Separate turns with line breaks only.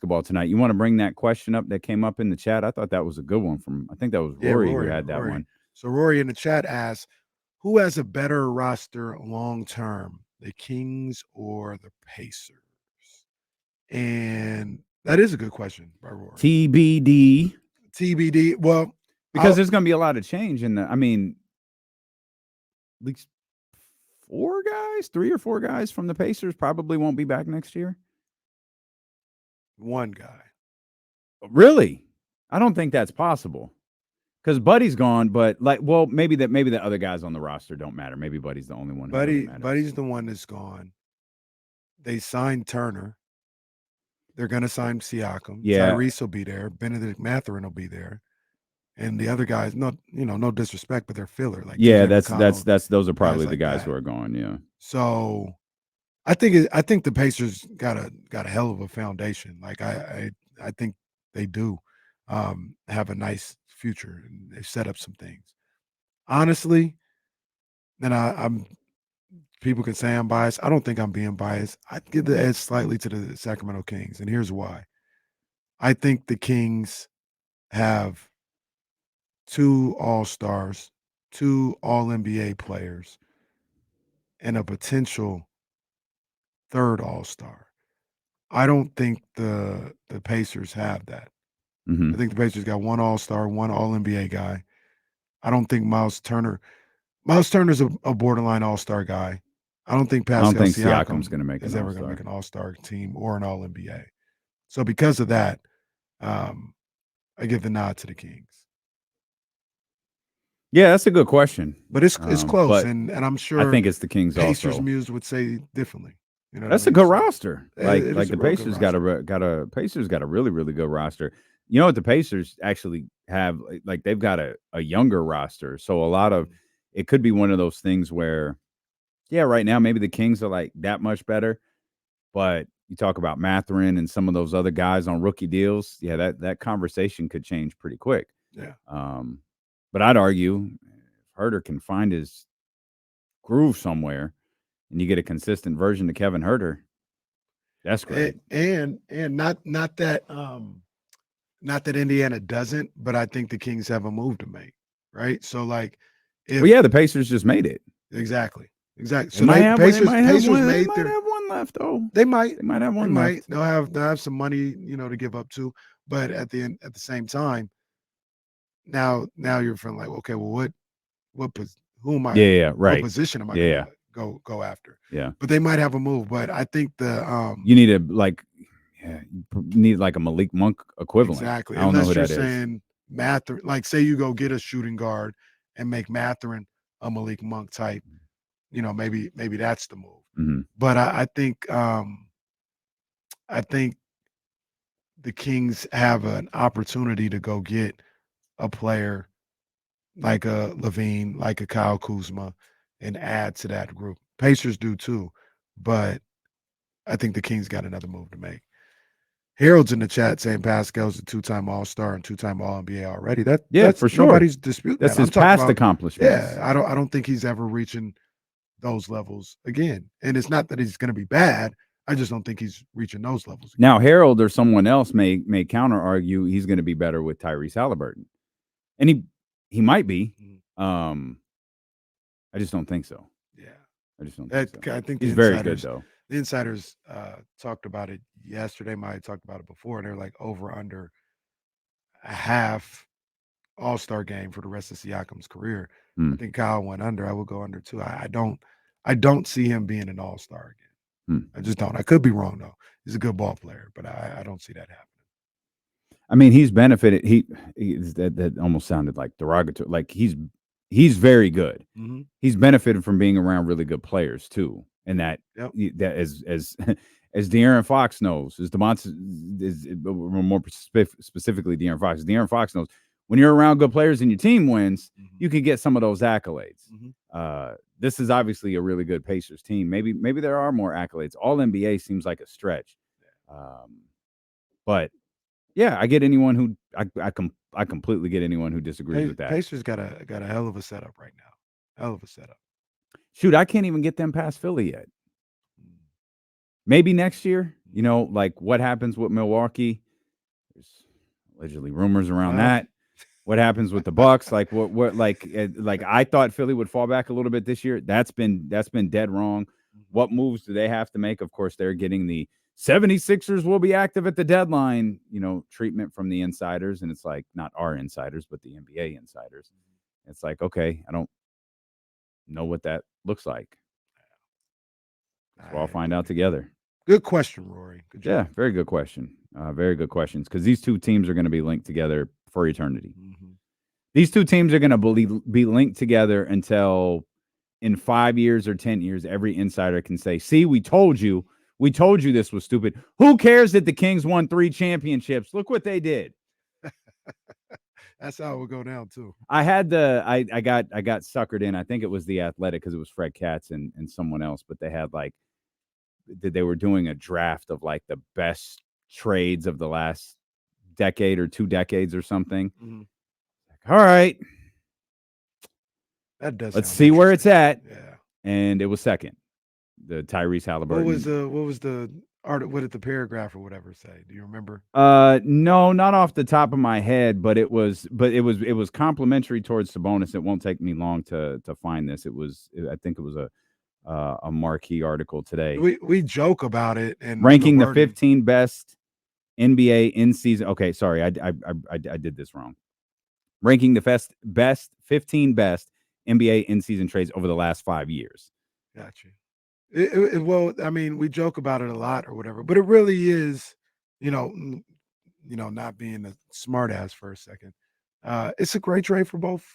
basketball tonight. You want to bring that question up that came up in the chat? I thought that was a good one I think that was
Yeah,
Rory who had that one.
So Rory in the chat asks, who has a better roster long term, the Kings or the Pacers? And that is a good question by Rory.
TBD.
TBD. Well,
because there's going to be a lot of change at least 3 or 4 guys from the Pacers probably won't be back next year.
One guy.
Really? I don't think that's possible. Because Buddy's gone, but maybe the other guys on the roster don't matter. Maybe Buddy's the only one who really matters.
Buddy's the one that's gone. They signed Turner. They're going to sign Siakam.
Yeah.
Tyrese will be there. Benedict Mathurin will be there. And the other guys, no disrespect, but they're filler. Like
those are probably the guys who are gone. Yeah.
So, I think the Pacers got a hell of a foundation. Like I think they do have a nice future, and they've set up some things. Honestly, and I'm people can say I'm biased. I don't think I'm being biased. I'd give the edge slightly to the Sacramento Kings, and here's why. I think the Kings have 2 All-Stars, 2 All-NBA players, and a potential 3rd All-Star. I don't think the Pacers have that.
Mm-hmm.
I think the Pacers got 1 All-Star, 1 All-NBA guy. I don't think Miles Turner's a borderline All-Star guy. I don't think Pascal
Siakam's going to make
is ever going to make an All-Star team or an All-NBA. So because of that, I give the nod to the Kings.
Yeah, that's a good question.
But it's close, and I'm sure
I think it's the Kings
Pacers
also.
Muse would say differently. You know
that's a good roster. Like the
Pacers
got a really, really good roster. You know what the Pacers actually have? Like they've got a younger roster. So a lot of it could be one of those things where, yeah, right now maybe the Kings are like that much better. But you talk about Mathurin and some of those other guys on rookie deals. Yeah, that conversation could change pretty quick.
Yeah.
But I'd argue if Huerter can find his groove somewhere and you get a consistent version of Kevin Huerter, that's great.
And not that Indiana doesn't, but I think the Kings have a move to make, right? So like,
the Pacers just made it.
Exactly. So
Pacers
made
they might have one left though.
They might
have one left.
They'll have some money, to give up to, but at the same time, now you're feeling like, okay, well, who am I?
Yeah, right.
What position am I going to go after?
Yeah,
but they might have a move. But I think
you need a Malik Monk equivalent.
Exactly.
I don't know who that is.
Unless you're saying Mathurin, like say you go get a shooting guard and make Mathurin a Malik Monk type, maybe that's the move.
Mm-hmm.
But I think the Kings have an opportunity to go get a player like a Levine, like a Kyle Kuzma, and add to that group. Pacers do too, but I think the Kings got another move to make. Harold's in the chat saying Pascal's a 2-time All-Star and 2-time All-NBA already. That's
for sure.
Nobody's disputing
that's
that.
His past accomplishments.
Yeah, I don't think he's ever reaching those levels again. And it's not that he's going to be bad. I just don't think he's reaching those levels again.
Now, Harold or someone else may counter argue he's going to be better with Tyrese Halliburton, and he might be. I just don't think so.
Yeah,
I just don't think so.
I think
he's very good though.
The insiders talked about it yesterday. Might have talked about it before, and they're like over under a half All-Star game for the rest of Siakam's career. I think Kyle went under. I would go under too. I don't see him being an All-Star again. I just don't. I could be wrong though. He's a good ball player, but I don't see that happening.
I mean, he's benefited. That almost sounded like derogatory. Like he's very good.
Mm-hmm.
He's benefited from being around really good players too, and that as as De'Aaron Fox knows, as more specifically De'Aaron Fox. De'Aaron Fox knows when you're around good players and your team wins, you can get some of those accolades. This is obviously a really good Pacers team. Maybe there are more accolades. All NBA seems like a stretch, but yeah, I get anyone who I completely get anyone who disagrees with that.
Pacers got a hell of a setup right now. Hell of a setup.
Shoot, I can't even get them past Philly yet. Maybe next year, like what happens with Milwaukee? There's allegedly rumors around
Uh,
that. What happens with the Bucks? Like what like I thought Philly would fall back a little bit this year. That's been dead wrong. What moves do they have to make? Of course, they're getting the 76ers will be active at the deadline, treatment from the insiders. And it's like not our insiders, but the NBA insiders. It's like, okay, I don't know what that looks like. So we'll all find out together.
Good question, Rory. Good
Yeah,
job.
very good question. Very good questions because these two teams are going to be linked together for eternity. These two teams are going to be linked together until in 5 years or 10 years, every insider can say, see, we told you this was stupid. Who cares that the Kings won 3 championships? Look what they did.
That's how it would go down too.
I got suckered in. I think it was The Athletic because it was Fred Katz and someone else, but they had like they were doing a draft of like the best trades of the last decade or 2 decades or something. All right.
That does.
Let's see where it's at.
Yeah.
And it was second. The Tyrese Halliburton.
What was the art? What did the paragraph or whatever say? Do you remember?
No, not off the top of my head, but it was complimentary towards Sabonis. It won't take me long to find this. I think it was a marquee article today.
We joke about it and
ranking the 15 best NBA in season. Okay, sorry, I did this wrong. Ranking the best 15 best NBA in season trades over the last 5 years.
Gotcha. Well, I mean, we joke about it a lot or whatever, but it really is, not being a smart ass for a second. It's a great trade for both